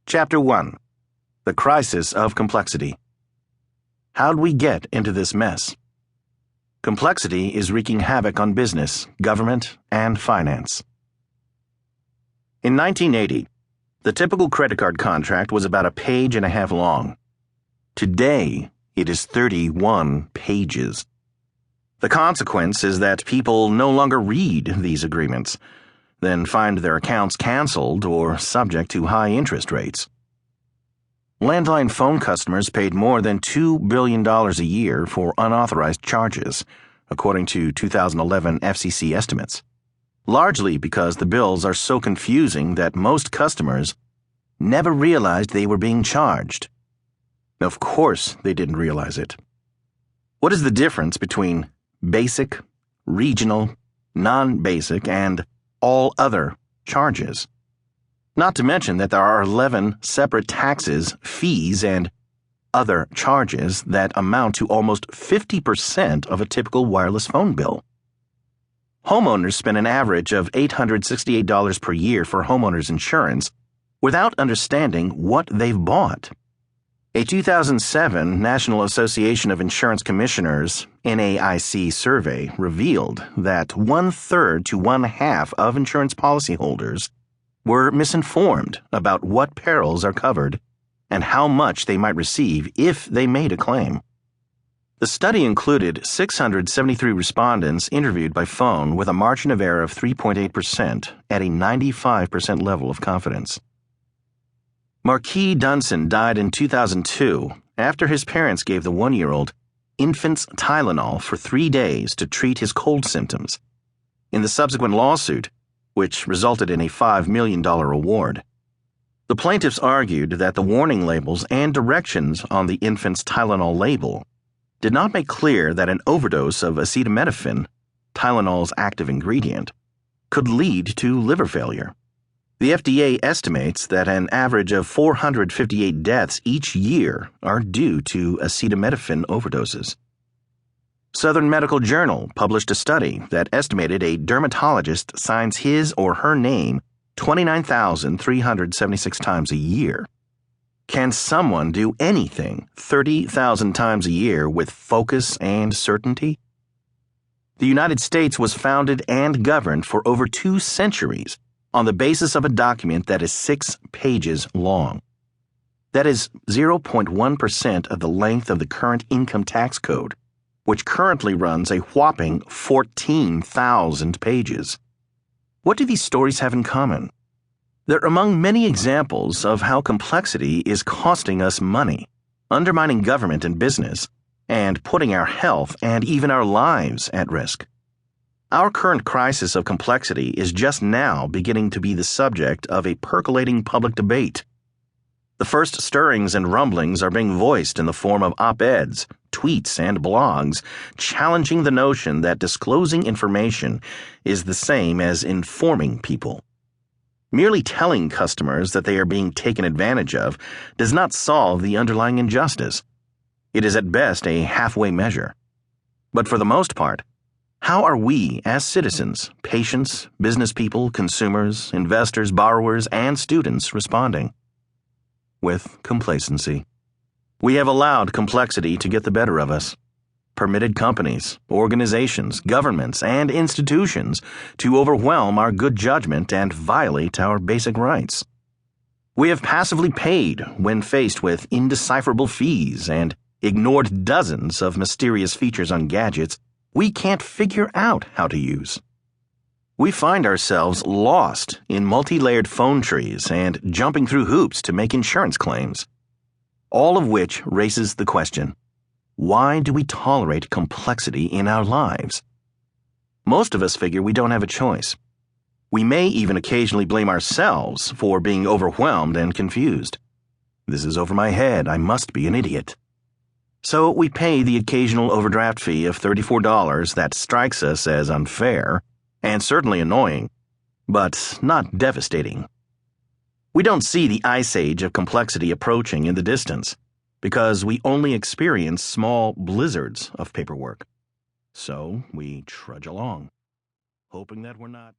Chapter 1. The Crisis of Complexity. How'd we get into this mess? Complexity is wreaking havoc on business, government, and finance. In 1980, the typical credit card contract was about a page and a half long. Today, it is 31 pages. The consequence is that people no longer read these agreements, then find their accounts canceled or subject to high interest rates. Landline phone customers paid more than $2 billion a year for unauthorized charges, according to 2011 FCC estimates, largely because the bills are so confusing that most customers never realized they were being charged. Of course, they didn't realize it. What is the difference between basic, regional, non-basic, and all other charges? Not to mention that there are 11 separate taxes, fees, and other charges that amount to almost 50% of a typical wireless phone bill. Homeowners spend an average of $868 per year for homeowners insurance without understanding what they've bought. A 2007 National Association of Insurance Commissioners NAIC survey revealed that 1/3 to 1/2 of insurance policyholders were misinformed about what perils are covered and how much they might receive if they made a claim. The study included 673 respondents interviewed by phone with a margin of error of 3.8% at a 95% level of confidence. Marquis Dunson died in 2002 after his parents gave the 1-year-old infant's Tylenol for 3 days to treat his cold symptoms. In the subsequent lawsuit, which resulted in a $5 million award, the plaintiffs argued that the warning labels and directions on the infant's Tylenol label did not make clear that an overdose of acetaminophen, Tylenol's active ingredient, could lead to liver failure. The FDA estimates that an average of 458 deaths each year are due to acetaminophen overdoses. Southern Medical Journal published a study that estimated a dermatologist signs his or her name 29,376 times a year. Can someone do anything 30,000 times a year with focus and certainty? The United States was founded and governed for over 2 centuries on the basis of a document that is 6 pages long. That is 0.1% of the length of the current income tax code, which currently runs a whopping 14,000 pages. What do these stories have in common? They're among many examples of how complexity is costing us money, undermining government and business, and putting our health and even our lives at risk. Our current crisis of complexity is just now beginning to be the subject of a percolating public debate. The first stirrings and rumblings are being voiced in the form of op-eds, tweets, and blogs, challenging the notion that disclosing information is the same as informing people. Merely telling customers that they are being taken advantage of does not solve the underlying injustice. It is at best a halfway measure. But for the most part, how are we, as citizens, patients, business people, consumers, investors, borrowers, and students responding? With complacency. We have allowed complexity to get the better of us, permitted companies, organizations, governments, and institutions to overwhelm our good judgment and violate our basic rights. We have passively paid when faced with indecipherable fees and ignored dozens of mysterious features on gadgets we can't figure out how to use. We find ourselves lost in multi-layered phone trees and jumping through hoops to make insurance claims, all of which raises the question, why do we tolerate complexity in our lives? Most of us figure we don't have a choice. We may even occasionally blame ourselves for being overwhelmed and confused. This is over my head. I must be an idiot. So we pay the occasional overdraft fee of $34 that strikes us as unfair and certainly annoying, but not devastating. We don't see the ice age of complexity approaching in the distance because we only experience small blizzards of paperwork. So we trudge along, hoping that we're not